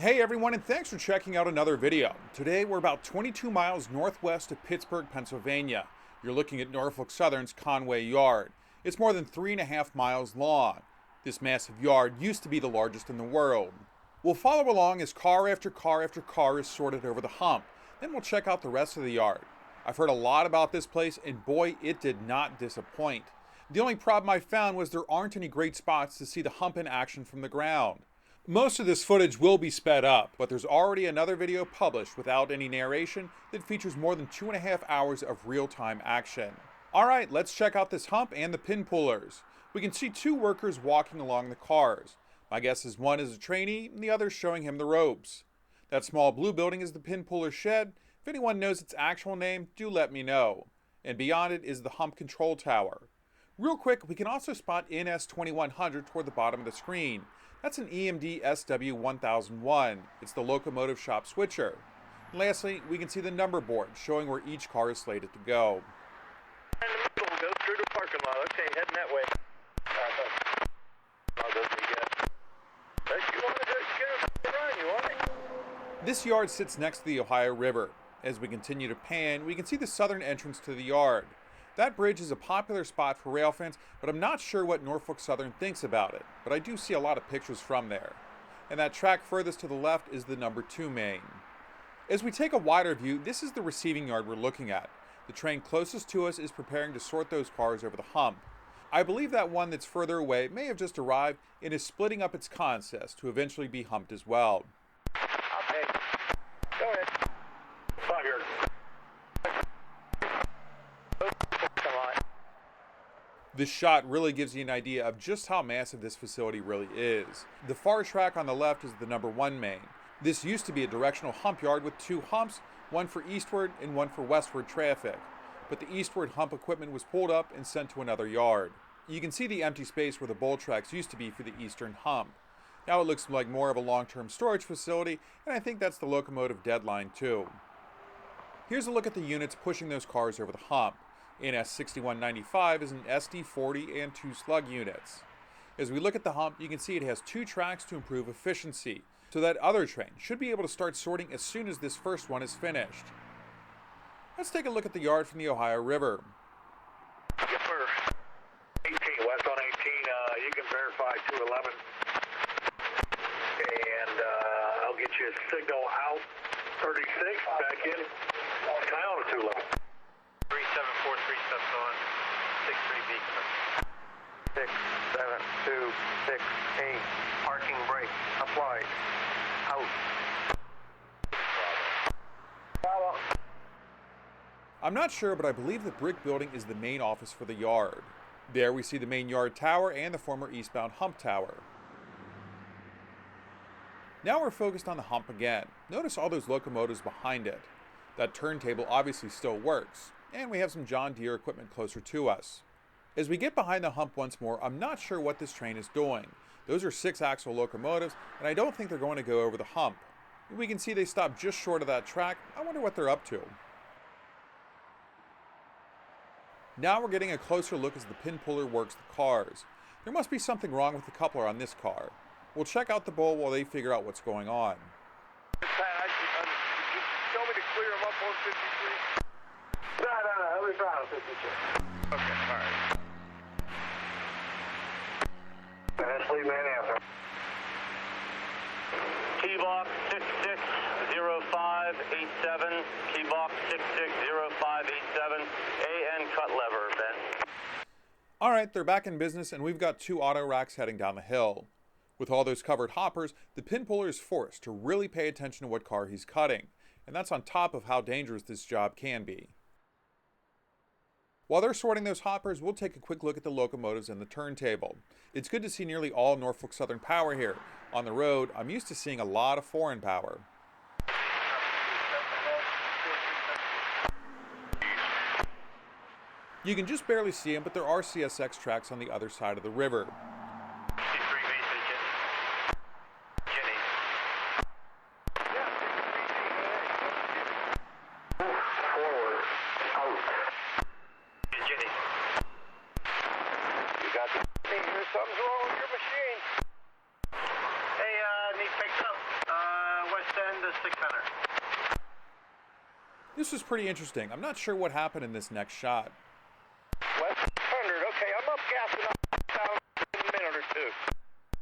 Hey everyone, and thanks for checking out another video. Today we're about 22 miles northwest of Pittsburgh, Pennsylvania. You're looking at Norfolk Southern's Conway Yard. It's more than 3.5 miles long. This massive yard used to be the largest in the world. We'll follow along as car after car after car is sorted over the hump. Then we'll check out the rest of the yard. I've heard a lot about this place, and boy, it did not disappoint. The only problem I found was there aren't any great spots to see the hump in action from the ground. Most of this footage will be sped up, but there's already another video published without any narration that features more than 2.5 hours of real-time action. Alright, let's check out this hump and the pin pullers. We can see two workers walking along the cars. My guess is one is a trainee and the other is showing him the ropes. That small blue building is the pin puller shed. If anyone knows its actual name, do let me know. And beyond it is the hump control tower. Real quick, we can also spot NS2100 toward the bottom of the screen. That's an EMD SW1001. It's the locomotive shop switcher. And lastly, we can see the number board showing where each car is slated to go. In the middle, go through the parking lot. Okay, heading that way. You want to just get a run, you want? This yard sits next to the Ohio River. As we continue to pan, we can see the southern entrance to the yard. That bridge is a popular spot for rail fans, but I'm not sure what Norfolk Southern thinks about it. But I do see a lot of pictures from there. And that track furthest to the left is the number 2 main. As we take a wider view, this is the receiving yard we're looking at. The train closest to us is preparing to sort those cars over the hump. I believe that one that's further away may have just arrived and is splitting up its consist to eventually be humped as well. Okay. Go ahead. 5 yards. This shot really gives you an idea of just how massive this facility really is. The far track on the left is the number 1 main. This used to be a directional hump yard with 2 humps, one for eastward and one for westward traffic. But the eastward hump equipment was pulled up and sent to another yard. You can see the empty space where the bowl tracks used to be for the eastern hump. Now it looks like more of a long-term storage facility, and I think that's the locomotive deadline too. Here's a look at the units pushing those cars over the hump. NS6195 is an SD40 and 2 slug units. As we look at the hump, you can see it has 2 tracks to improve efficiency, so that other train should be able to start sorting as soon as this first one is finished. Let's take a look at the yard from the Ohio River. Yes, sir. 18, west on 18, you can verify 211. And I'll get you a signal out 36, back in. Can I own a 211? 3743 steps on, 63 beacon. 6, 7, 2, 6, 8. Parking brake applied. Out. Follow. I'm not sure, but I believe the brick building is the main office for the yard. There we see the main yard tower and the former eastbound hump tower. Now we're focused on the hump again. Notice all those locomotives behind it. That turntable obviously still works. And we have some John Deere equipment closer to us. As we get behind the hump once more, I'm not sure what this train is doing. Those are 6-axle locomotives, and I don't think they're going to go over the hump. We can see they stop just short of that track. I wonder what they're up to. Now we're getting a closer look as the pin puller works the cars. There must be something wrong with the coupler on this car. We'll check out the bowl while they figure out what's going on. Pat, you tell me to clear them up on 53? No, let me try on 52. Okay, alright. Let's leave that answer. Key box 660587, key box 660587, AN cut lever, Ben. Alright, they're back in business and we've got 2 auto racks heading down the hill. With all those covered hoppers, the pin puller is forced to really pay attention to what car he's cutting, and that's on top of how dangerous this job can be. While they're sorting those hoppers, we'll take a quick look at the locomotives and the turntable. It's good to see nearly all Norfolk Southern power here. On the road, I'm used to seeing a lot of foreign power. You can just barely see them, but there are CSX tracks on the other side of the river. Something's wrong with your machine. Hey, need fixed up. send to 600. This was pretty interesting. I'm not sure what happened in this next shot. West 100, okay, I'm up gassing up down in a minute or two.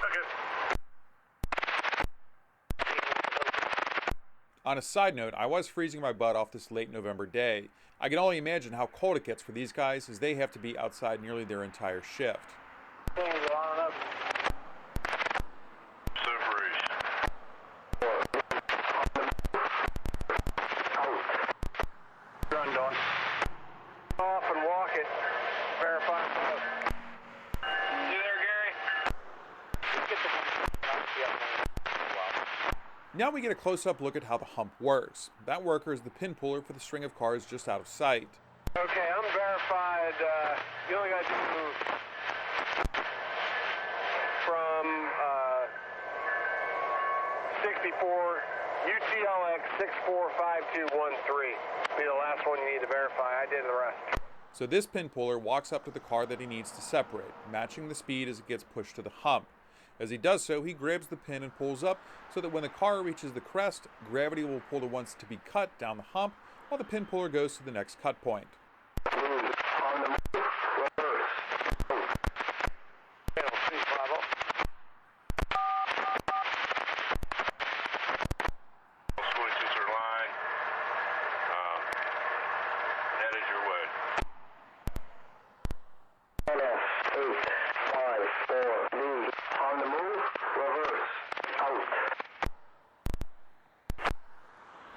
Okay. On a side note, I was freezing my butt off this late November day. I can only imagine how cold it gets for these guys as they have to be outside nearly their entire shift. Run, Dawn. Off and walk it. Verify. You there, Gary? Now we get a close-up look at how the hump works. That worker is the pin puller for the string of cars just out of sight. Okay, I'm verified. You only got to do from 64 UTLX 645213. Be the last one you need to verify. I did the rest. So this pin puller walks up to the car that he needs to separate, matching the speed as it gets pushed to the hump. As he does so, he grabs the pin and pulls up so that when the car reaches the crest, gravity will pull the ones to be cut down the hump while the pin puller goes to the next cut point.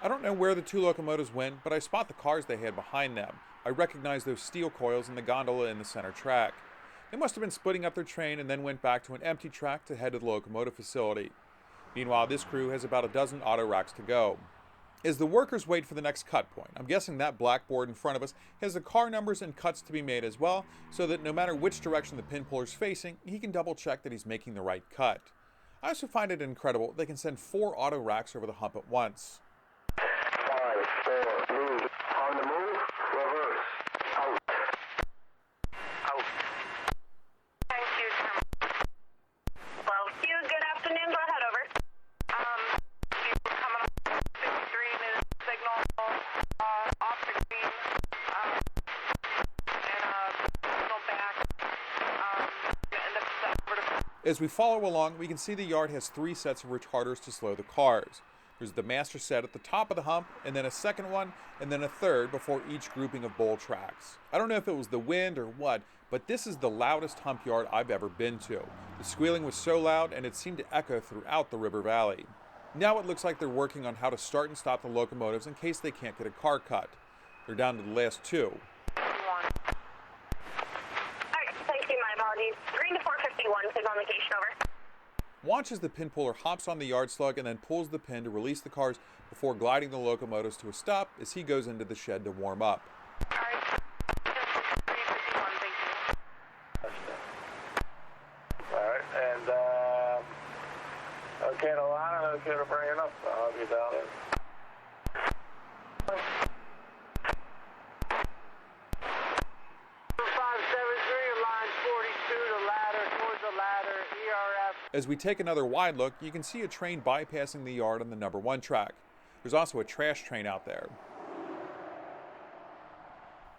I don't know where the two locomotives went, but I spot the cars they had behind them. I recognize those steel coils in the gondola in the center track. They must have been splitting up their train and then went back to an empty track to head to the locomotive facility. Meanwhile, this crew has about a dozen auto racks to go. As the workers wait for the next cut point, I'm guessing that blackboard in front of us has the car numbers and cuts to be made as well, so that no matter which direction the pin puller's facing, he can double check that he's making the right cut. I also find it incredible they can send 4 auto racks over the hump at once. 5, 4, move, on the move, reverse, out. Out. Thank you, Tim. Well, you, good afternoon, go ahead, over. You coming up 63 new signal, off the green, and signal back, and over to... As we follow along, we can see the yard has 3 sets of retarders to slow the cars. There's the master set at the top of the hump, and then a second one, and then a third before each grouping of bowl tracks. I don't know if it was the wind or what, but this is the loudest hump yard I've ever been to. The squealing was so loud, and it seemed to echo throughout the river valley. Now it looks like they're working on how to start and stop the locomotives in case they can't get a car cut. They're down to the last 2. Alright, thank you, my apologies. Green to 451, signal indication, over. Watch as the pin puller hops on the yard slug and then pulls the pin to release the cars before gliding the locomotives to a stop as he goes into the shed to warm up. Alright, 351, thank you. Alright, and, okay, the line, okay to bring it up, I'll be down there. As we take another wide look, you can see a train bypassing the yard on the number 1 track. There's also a trash train out there.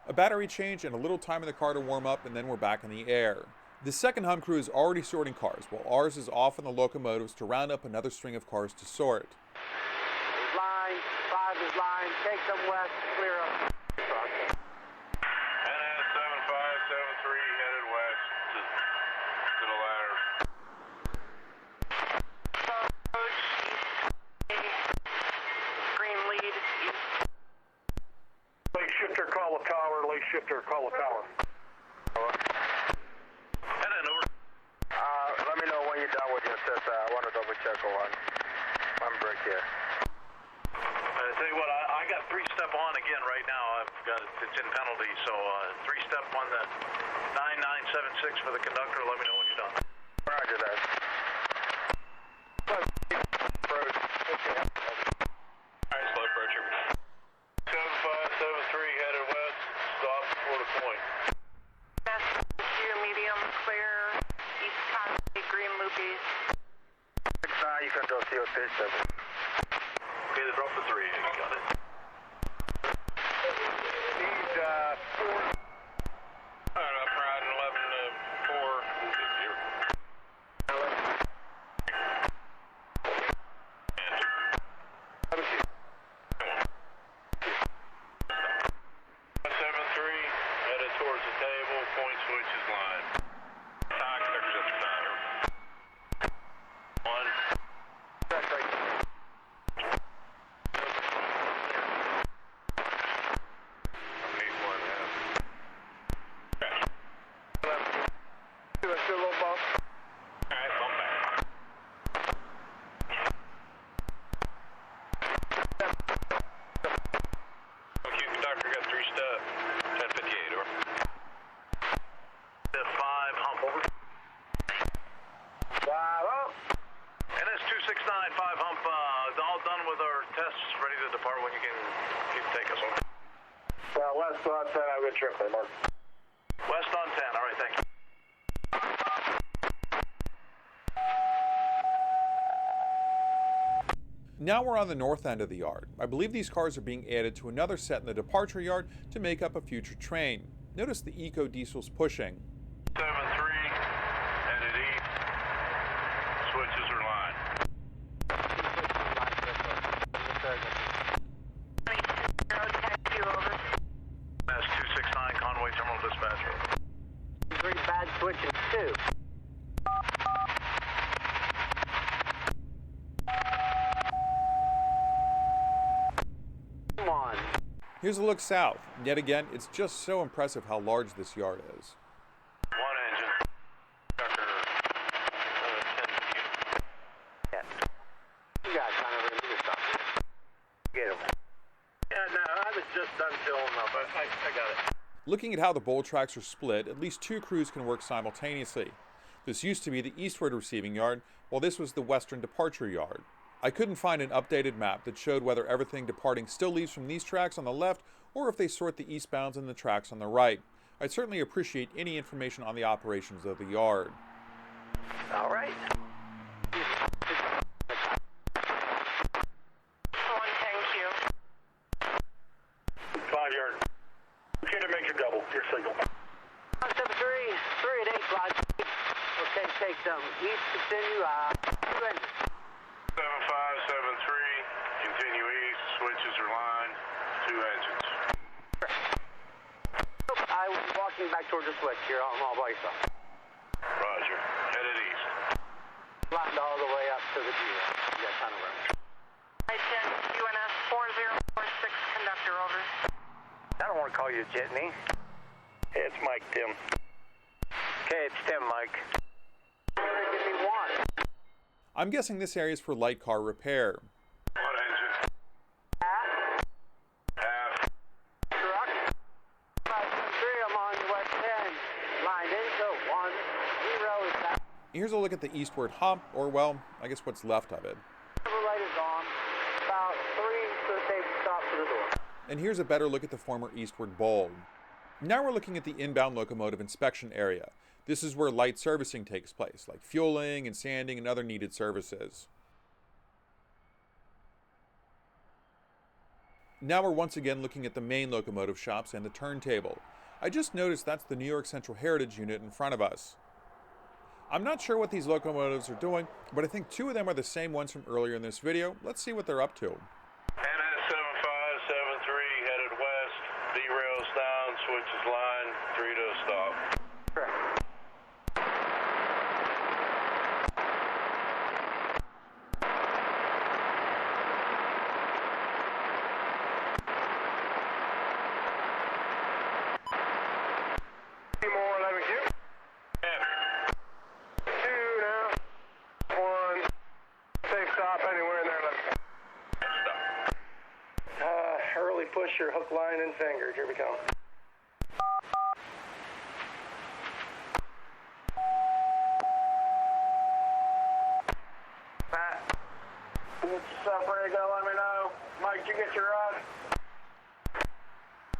A battery change and a little time in the car to warm up, and then we're back in the air. The second hump crew is already sorting cars, while ours is off on the locomotives to round up another string of cars to sort. Line, 5 is line, take them west, clear up. NS 7573 headed west to the ladder. Green lead, east. Lake shifter, call the tower, lake shifter, call the tower. Let me know when you're done with your set. I want to double check one break here. I tell you what, I got 3-step on again right now. It's in penalty, so 3-step on the 9976 for the conductor. Let me know when you're done. Roger that. 7573 headed west, stop before the point. Deere medium, clear, east Conway, green loop east. You can go see what pitch they dropped the 3. You got it. Need 4. All right, I'm riding 11 to 4. Towards the table, point switches line. Tire checkers at the tire. 1. That's right. Okay. Do I feel a little bump? Alright, bump back. Okay, conductor got 3 step. 1058 over. 5 hump over. 5 up. And that's 269 5 hump. All done with our tests, ready to depart when you can take us over. West on 10, I've got trip there, Mark. West on 10, all right, thank you. Now we're on the north end of the yard. I believe these cars are being added to another set in the departure yard to make up a future train. Notice the eco diesel's pushing. 7-3, headed east. Switches are line. That's 269 Conway Terminal Dispatch. 3 bad switches, 2. Here's a look south. Yet again, it's just so impressive how large this yard is. 1 engine. Yeah. You guys kind of ready to stop. Get him. Yeah, no, I was just done filling up. I got it. Looking at how the bowl tracks are split, at least 2 crews can work simultaneously. This used to be the eastward receiving yard, while this was the western departure yard. I couldn't find an updated map that showed whether everything departing still leaves from these tracks on the left or if they sort the eastbounds and the tracks on the right. I'd certainly appreciate any information on the operations of the yard. All right. 1, thank you. 5 yard. Okay to make your double, your signal. 173, 3 at 8, Rod. Okay, take some east, continue, 2 engines. 7573, continue east, switches are line, 2 engines. I was walking back towards the switch here. I'm all by yourself. Roger. Headed east. Lined all the way up to the Deere. Yeah, kind of right. I 10 UNS 4046 conductor over. I don't want to call you a jitney. Hey, it's Mike, Tim. Okay, it's Tim, Mike. Give me 1. I'm guessing this area is for light car repair. 1 engine. Half. Truck. 573, I'm on the west end. Lined into 10 is that. Here's a look at the eastward hump, or well, I guess what's left of it. The light is on. About 3 to the table stop to the door. And here's a better look at the former eastward bowl. Now we're looking at the inbound locomotive inspection area. This is where light servicing takes place, like fueling and sanding and other needed services. Now we're once again looking at the main locomotive shops and the turntable. I just noticed that's the New York Central Heritage unit in front of us. I'm not sure what these locomotives are doing, but I think 2 of them are the same ones from earlier in this video. Let's see what they're up to. NS 7573, headed west, derails down, switches line, 3 to a stop. Correct. More 11 Q. 2 now. 1. Safe stop anywhere in there. Stop. Early push your hook, line, and finger. Here we come. Matt. Get your stuff ready to go, let me know. Mike, did you get your rod?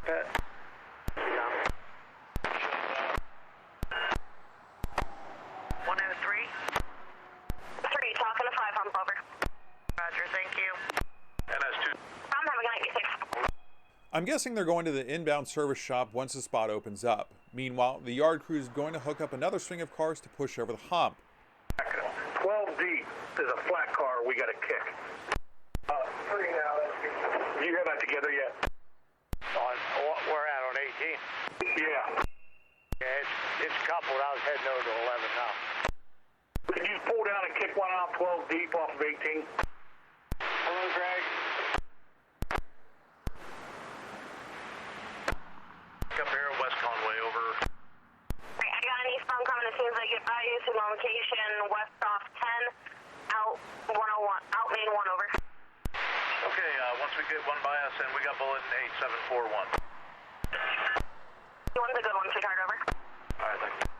Pat. 103. 3, talking to 5 hump over. Roger, thank you. NS I'm guessing they're going to the inbound service shop once the spot opens up. Meanwhile, the yard crew is going to hook up another string of cars to push over the hump. 12 deep. There's a flat car we got to kick. Three now. You got that together yet? On we're at on 18. Yeah. Yeah, it's coupled. I was heading over to 11 now. Can you pull down and kick one out 12 deep off of 18? Hello, Greg. Up here at West Conway, over. I got an eastbound coming as soon as I get by you. Signal location west off 10, out 101, out main 1 over. Okay, once we get one by us, and we got bulletin 8741. One's a good one, sweetheart, over. All right, thank you.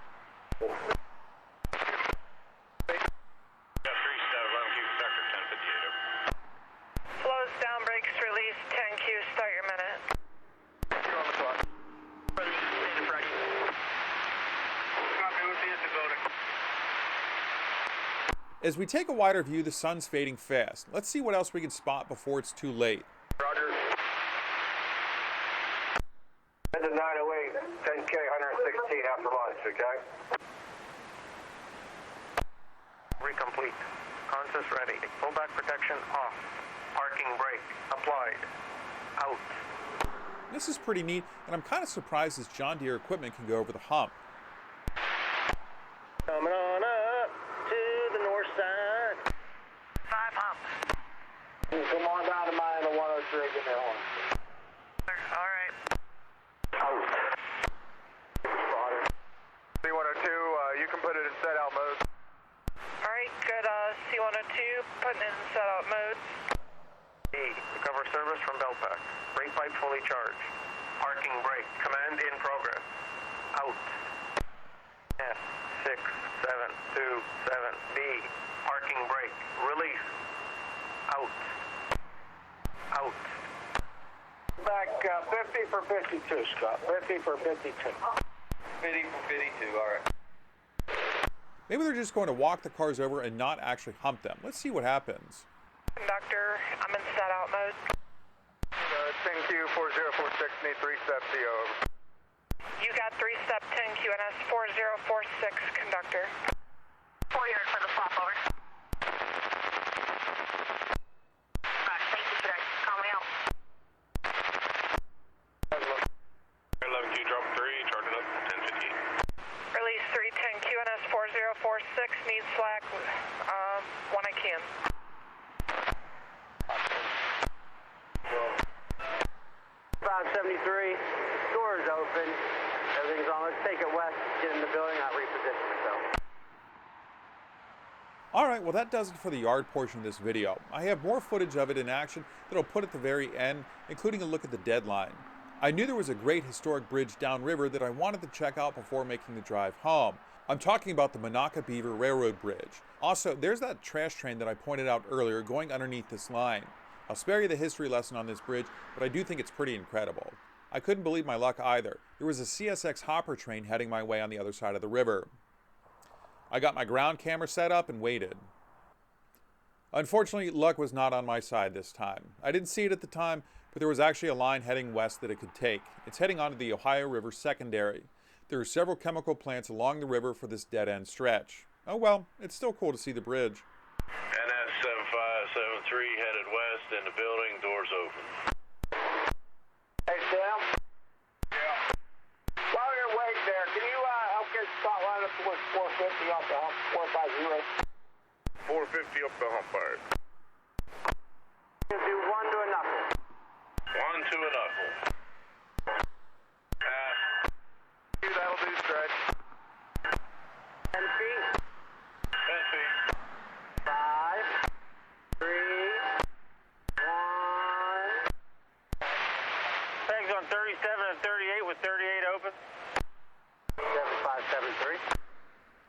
Got 3 step, 11Q, conductor 1058. Slows down, brakes release, 10Q, start your minute. You're on the clock. Ready, stand to right. Copy, we'll see you at the building. As we take a wider view, the sun's fading fast. Let's see what else we can spot before it's too late. Roger. Into 908, 10K, 116 after lunch, okay? Recomplete. Consist ready. Pullback protection off. Parking brake applied. Out. This is pretty neat, and I'm kind of surprised this John Deere equipment can go over the hump. Coming on up to the north side. 5 hump. Come on down to mine, the 103, give me a horn. All right. Out. Spotter. C102, you can put it in set out mode. All right, good. C102, putting in set out mode. E, recover service from belt pack. Brake pipe fully charged. Parking brake. Command in progress. Out. F, 6, 7, 2, 7, B. Parking brake. Release. Out. Out. Back 50 for 52, Scott. 50 for 52. 50 for 52, all right. Maybe they're just going to walk the cars over and not actually hump them. Let's see what happens. Conductor, I'm in set out mode. 10Q 4046, need 3 steps, CO, over. You got 3 step 10 QNS 4046, conductor. 4 yard for the swap, over. Right, thank you, sir. Call me out. 11Q drop 3, charging up 1015. Release 310 QNS 4046, needs slack when I can. 573, doors open, everything's on. Let's take it west, get in the building, not reposition myself. Alright, well that does it for the yard portion of this video. I have more footage of it in action that I'll put at the very end, including a look at the deadline. I knew there was a great historic bridge downriver that I wanted to check out before making the drive home. I'm talking about the Monaca-Beaver Railroad Bridge. Also, there's that trash train that I pointed out earlier going underneath this line. I'll spare you the history lesson on this bridge, but I do think it's pretty incredible. I couldn't believe my luck either. There was a CSX hopper train heading my way on the other side of the river. I got my ground camera set up and waited. Unfortunately, luck was not on my side this time. I didn't see it at the time, but there was actually a line heading west that it could take. It's heading onto the Ohio River Secondary. There are several chemical plants along the river for this dead-end stretch. Oh well, it's still cool to see the bridge. And that's 7573 headed west in the building, doors open. Hey, Sam? Yeah. While you're waiting there, can you help get start line up towards 450 off the hump, 450? 450 up the hump, all right. Do 1 to a knuckle. 1 to a knuckle. That'll do stretch. 10 feet. 10 feet. 5, 3, 1. Pegs on 37 and 38 with 38 open. 7573.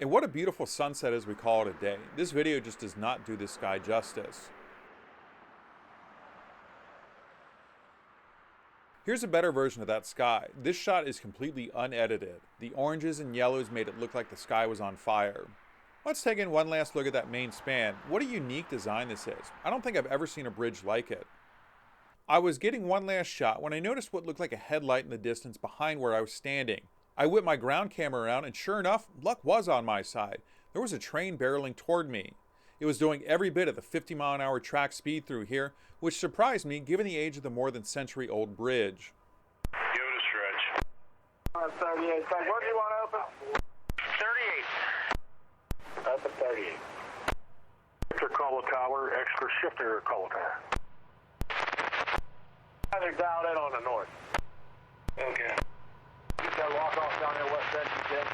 And what a beautiful sunset as we call it a day. This video just does not do this sky justice. Here's a better version of that sky. This shot is completely unedited. The oranges and yellows made it look like the sky was on fire. Let's take in one last look at that main span. What a unique design this is. I don't think I've ever seen a bridge like it. I was getting one last shot when I noticed what looked like a headlight in the distance behind where I was standing. I whipped my ground camera around, and sure enough, luck was on my side. There was a train barreling toward me. It was doing every bit of the 50-mile-an-hour track speed through here, which surprised me given the age of the more than century-old bridge. Give it a stretch. 38. So where do you want to open? 38. Open 38. Extra call tower, extra shifter call tower. They're dialed in on the north. Okay. You got walk off down there west end, you said?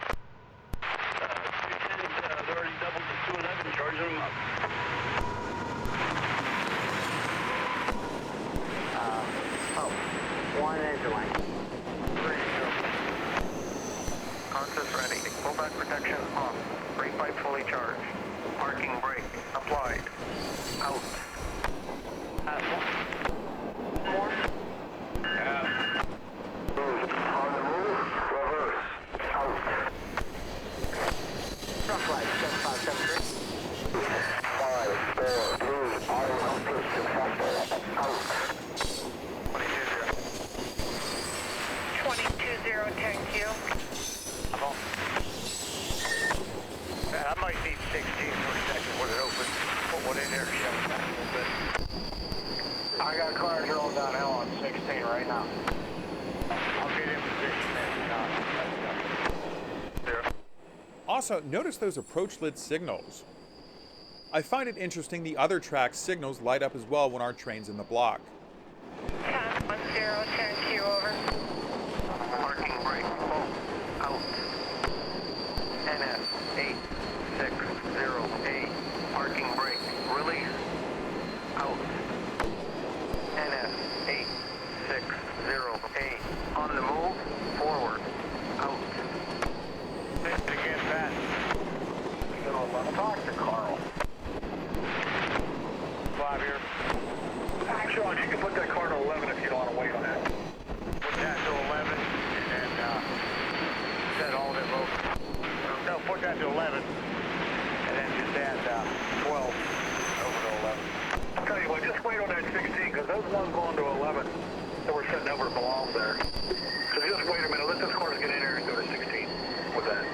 They're already doubled to 211, charging them up. One engine line. Consist ready. Full back protection off. Brake pipe fully charged. Parking brake applied. Out. More. Move. On the move. Reverse. Out. Rough ride, 7573. 5, 4, move. Auto humped successful. Out. 220, 10Q. I might need 16 for a second when it opens. Put one in there to shut it back a little bit. I got cars rolling downhill on 16 right now. I'll get in position there. Also, notice those approach lit signals. I find it interesting the other track's signals light up as well when our train's in the block. 1010, 10Q over. Parking brake full. Out. NS 8608. Parking brake release. Out. NS 8608. On the move. Forward. Out. Again, Pat. Talk to Carl. 5 here. Sean, you can put that car to 11 if you don't want to wait on that. Put that to 11 and set all of it low. No, put that to 11 and then just add 12 over to 11. I'll tell you what, just wait on that 16 because those ones going to 11 that we're setting over belong there. So just wait a minute, let those cars get in there and go to 16 with that.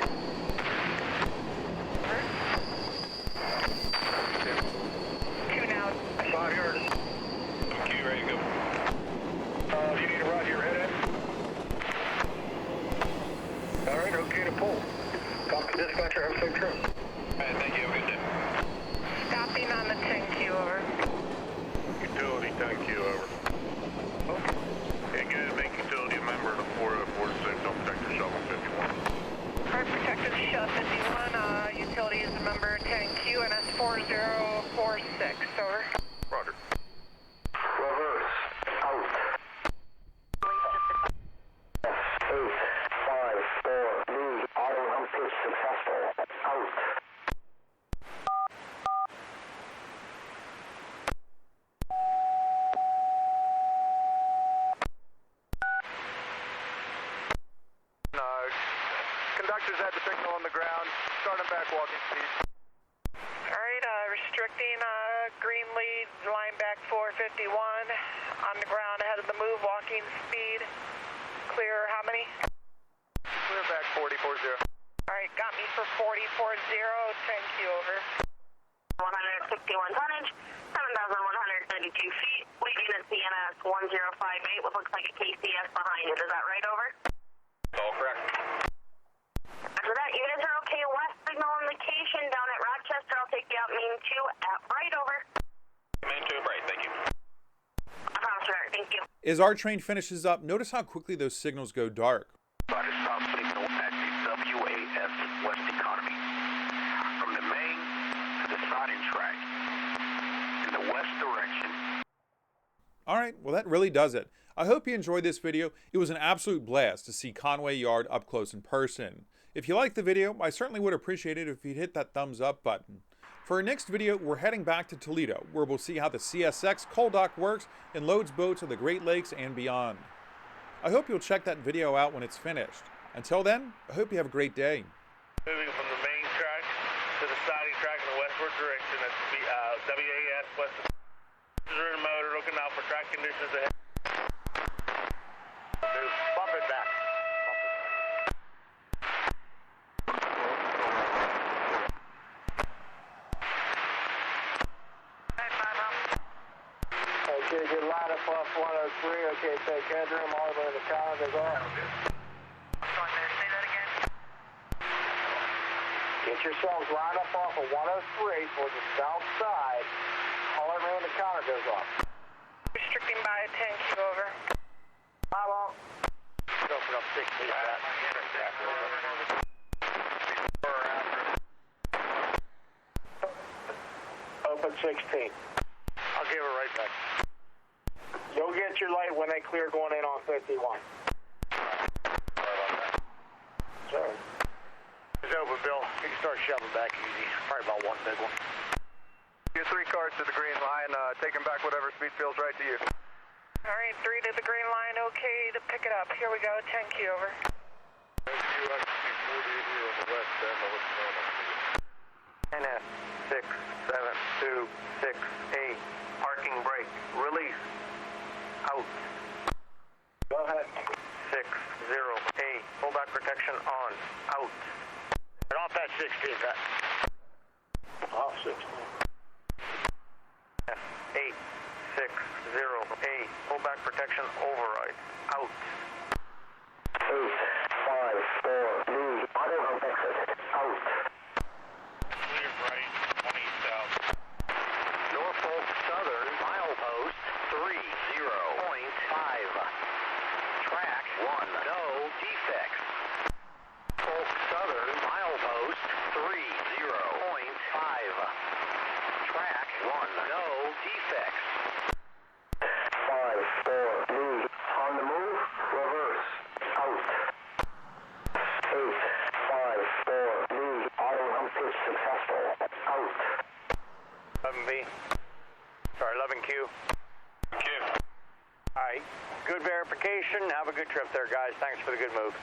Two now. 5 yards. Okay, ready to go. You need to ride your head in. All right, okay to pull. Talk to dispatcher, have a safe trip. All right, thank you. Have a good day. Stopping on the 10Q over. Utility, thank you, over. Okay, get in, make utility a member of the 446, don't protect yourself on 51. Alright, protected shut 51, utility is a member 10Q and S4046, over. Roger. Reverse. Out. 8, 5, 4, move. Auto hump pitch successful. Out. Conductors had the signal on the ground. Starting back walking speed. Alright, restricting green lead, line back 451, on the ground ahead of the move, walking speed, clear how many? Clear back 4040. Alright, got me for 4040, 10Q over. 161 tonnage, 7,132 feet, waiting at CNS 1058, what looks like a KCS behind it. Is that right, over? All correct. After that, you guys are okay west signal indication down at Rochester. I'll take you out main 2 at right, over. Main 2 right, thank you. Thank you. As our train finishes up, notice how quickly those signals go dark. Body stop signal at the WAS West Economy. From the main to the siding track in the west direction. Alright, well that really does it. I hope you enjoyed this video. It was an absolute blast to see Conway Yard up close in person. If you liked the video, I certainly would appreciate it if you'd hit that thumbs up button. For our next video, we're heading back to Toledo, where we'll see how the CSX coal dock works and loads boats of the Great Lakes and beyond. I hope you'll check that video out when it's finished. Until then, I hope you have a great day. Moving from the main track to the siding track in the westward direction. That's WAS West. Motor looking out for track conditions ahead. Bump it back. Okay, good line up off 103. Okay, take headroom all the way to the calendars off. Say that again. Get yourselves lined up off of 103 for the south side. All everyone the counter goes off. Restricting by a 10Q over. How long? Open up 6 feet back. Open 16. I'll give it right back. You'll get your light when they clear going in on 51. Sorry. It's open, Bill. You can start shoving back easy. Probably about one big one. Get 3 cars to the green line, taking back whatever speed feels right to you. All right, 3 to the green line, okay to pick it up. Here we go, 10Q over. Thank you. I can see 48 here on the west end. I'll let you know when I see it. NS 67268. Parking brake. Release. Out. Go ahead. 608. Pull back protection on. Out. Get off that 16, Pat. Off 16. 8608. Pull back protection override. Out. 854. Lose auto hump exit. Out. Clear right, 20 south. Norfolk Southern, milepost 30.5. Track 1, no defects. Norfolk Southern, milepost 30.5. Track 1, no defects. 54. Lose on the move. Reverse. Out. 854. Lose auto hump pitch successful. Out. 11B. Sorry, 11Q. Q. Alright, good verification. Have a good trip there, guys. Thanks for the good move.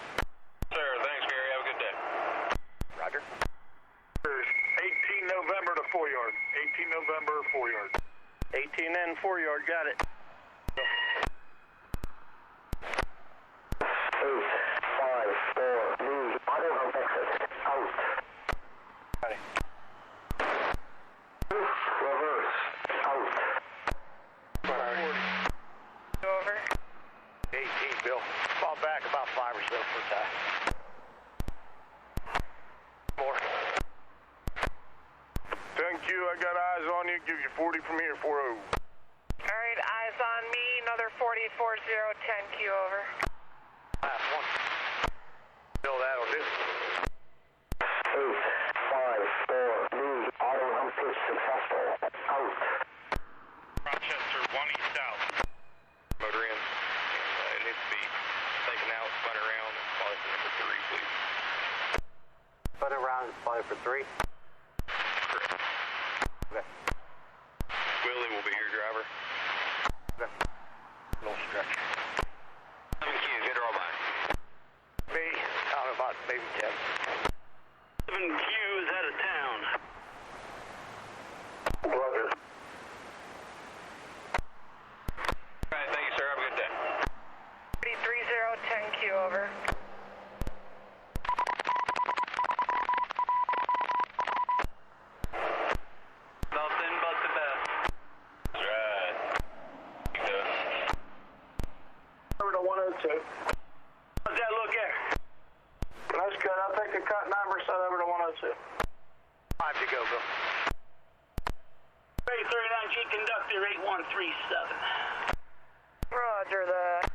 Sir, thanks, Gary. Have a good day. Roger. 18 November to 4 yard. 18 November, 4 yard. 18 and 4 yard, got it. 854. Lose auto hump exit. Out. Got it. Reverse. Out. Over. 18, Bill. Fall back about 5 or so per time. More. Thank you. I got eyes on you. Give you 40 from here, 4-0. All right, eyes on me. Another 40, 40, 10Q over. Last one. Bill, that'll do. 854. Lose auto hump pitch successful. Out. Rochester, 1 east south. Motor in. It needs to be taken out, spun around, and probably for number 3, please. Put around fly for 3. Correct. Okay. Willie will be your driver. Okay. Little stretch. 7Q, good draw by. Me, out about maybe 10. 7Q is out of town. Roger. All right, thank you, sir. Have a good day. 30, 10Q over. Nothing but the best. That's right. Over to 102. How's that look at? That's good. I'll take the cut 9% over to 102. 5 to go, Bill. 39G conductor 8137. Roger that.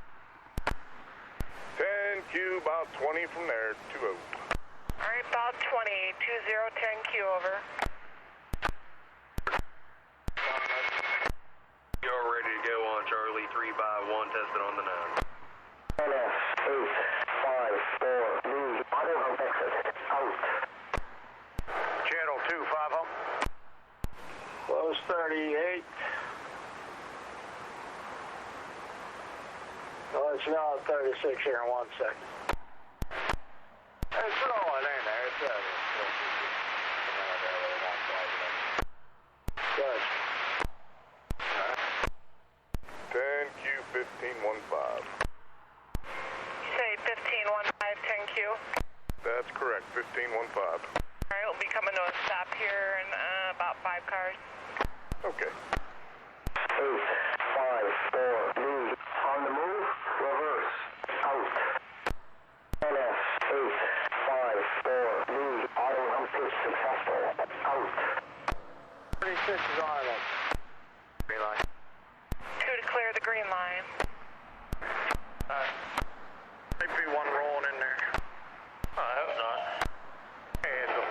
10Q, about 20 from there, 2-0. All right, about 20, 10Q over. You're ready to go on Charlie, 3x1, tested on the 9. NS 854. Lose auto hump exit. Out. Channel 2, 5 home. Close 38. I'll let you know at 36 here in 1 second. It's rolling in there. It's Good. 1515. You say 1515 10Q? That's correct, 1515. Alright, we'll be coming to a stop here in about 5 cars. Okay. 8, 5, 4, move. On the move, reverse. Out. NS 8, 5, 4, move. Auto hump pitch successful. Out. 36 is on it. Green line. 2 to clear the green line. Might be one rolling in there. I hope not. Handle.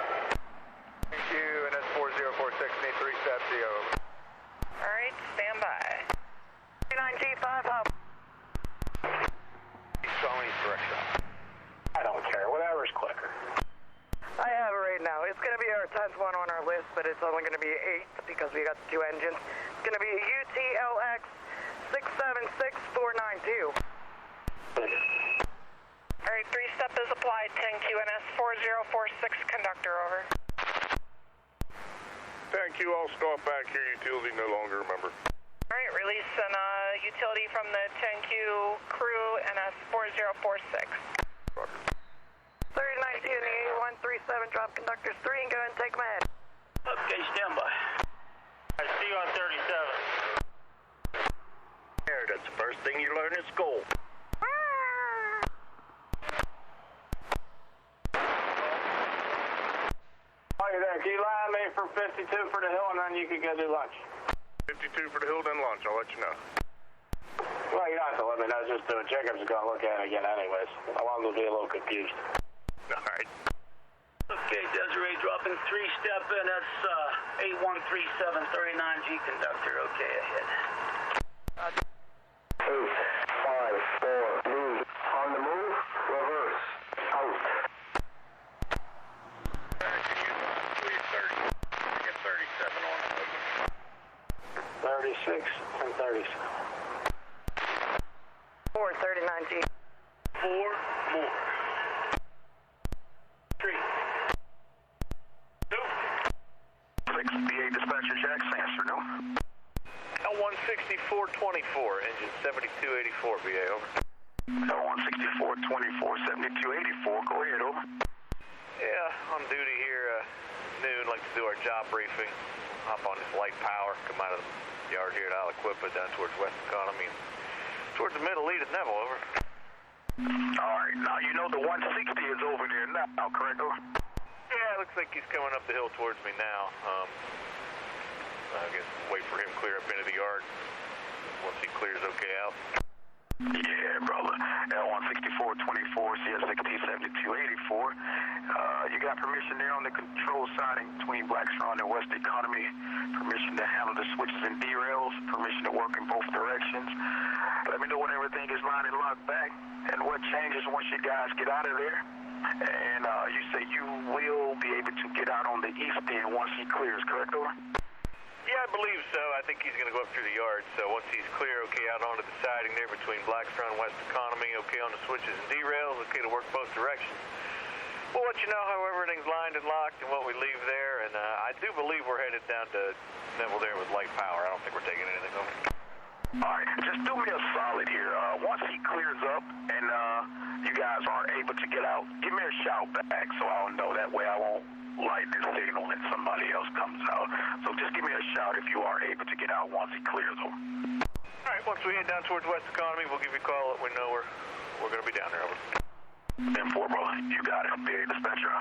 Thank you, and that's 4046, need 3 steps, CO. Alright, stand by. 39G5 Hump. He's showing his direction. I don't care. Whatever's quicker. I have it right now. It's going to be our 10th one on our list, but it's only going to be 8 because we got the 2 engines. It's going to be UTLX 676492. Alright, 3-step is applied. 10QNS 4046 conductor, over. Thank you, I'll stop back here, utility no longer a member. Alright, release an utility from the 10Q crew NS 4046. Roger. 39G and the 8137 drop conductors 3 and go ahead and take them ahead. Okay, stand by. I see you on 37. There, that's the first thing you learn in school. Are you there? Can you line me for 52 for the hill and then you can go do lunch? 52 for the hill, then lunch, I'll let you know. Well, you don't have to let me know. Just doing Jacob's going to look at it again anyways. I want him to be a little confused. All right. Okay, Desiree dropping 3-step in. That's 8137 39G conductor. Okay, ahead. 8, 5, 4, move. On the move, reverse. Out. Please, 30. Get 37 on it. 36 and 37. 4 39G. 4 more. 3. 2. 6, BA dispatcher Jack, answer, no? L16424, engine 7284, BA, over. L16424, 7284, go ahead, over. Yeah, on duty here noon, like to do our job briefing. Hop on this light power, come out of the yard here at I'll equip it down towards West Economy, towards the middle lead at Neville, over. Alright, now you know the 160 is over there now, correct, over? Yeah, looks like he's coming up the hill towards me now. I guess wait for him to clear up into the yard. Once he clears okay out. Yeah, brother. L16424, CS16 7284. You got permission there on the control siding between Blackstone and West Economy. Permission to handle the switches and derails. Permission to work in both directions. Let me know when everything is lined and locked back. And what changes once you guys get out of there. And you say you will be able to get out on the east end once he clears, correct, over? Yeah, I believe so. I think he's going to go up through the yard. So once he's clear, okay, out onto the siding there between Blackstone and West Economy, okay on the switches and derails, okay to work both directions. We'll let you know how everything's lined and locked and what we leave there. And I do believe we're headed down to Neville there with light power. I don't think we're taking anything over. All right, just do me a solid here. Once he clears up and you guys are able to get out, give me a shout back so I'll know. That way I won't light this signal and somebody else comes out. So just give me a shout if you are able to get out once he clears over. All right, once we head down towards West Economy, we'll give you a call. Let we know we're going to be down there. Over. 10-4, brother. You got it. BA dispatcher.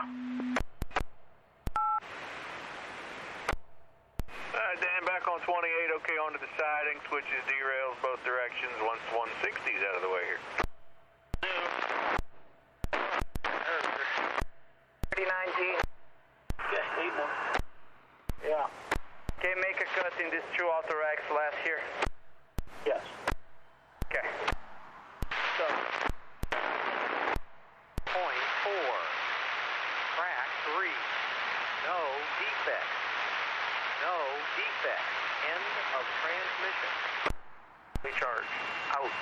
Dan, back on 28, okay, onto the siding, switches, derails, both directions, once 160's out of the way here. 39G. Okay, 8 more. Yeah. Okay, make a cut in this true auto racks last here. Yes. Okay. So, point 4. Track 3. No defect. No defect. End of transmission. Recharge. Out.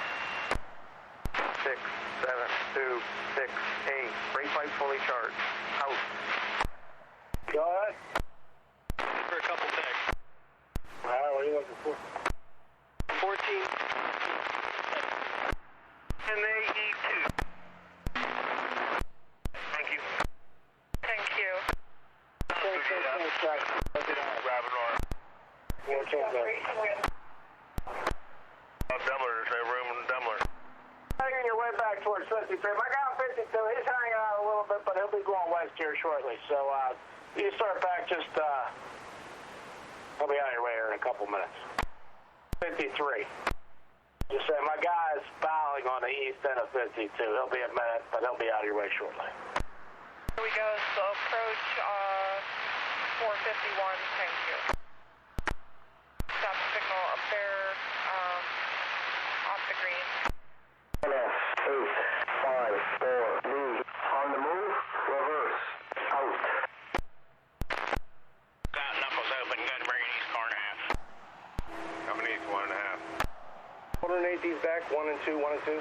6, 7, 2, 6, 8. Brake pipe fully charged. Out. Go ahead. For a couple things. What are you looking for? 14. towards 53. My guy on 52, he's hanging out a little bit, but he'll be going west here shortly. So you start back just, he'll be out of your way here in a couple minutes. 53. Just say, my guy is fouling on the east end of 52. He'll be a minute, but he'll be out of your way shortly. Here we go, so approach 451, thank you. Stop signal up there, off the green. 8, 5, 4, lead. On the move, reverse, out. Got knuckles open, good, bringing east car and a half. Coming east, 1.5. 108 these back, 1 and 2, 1 and 2.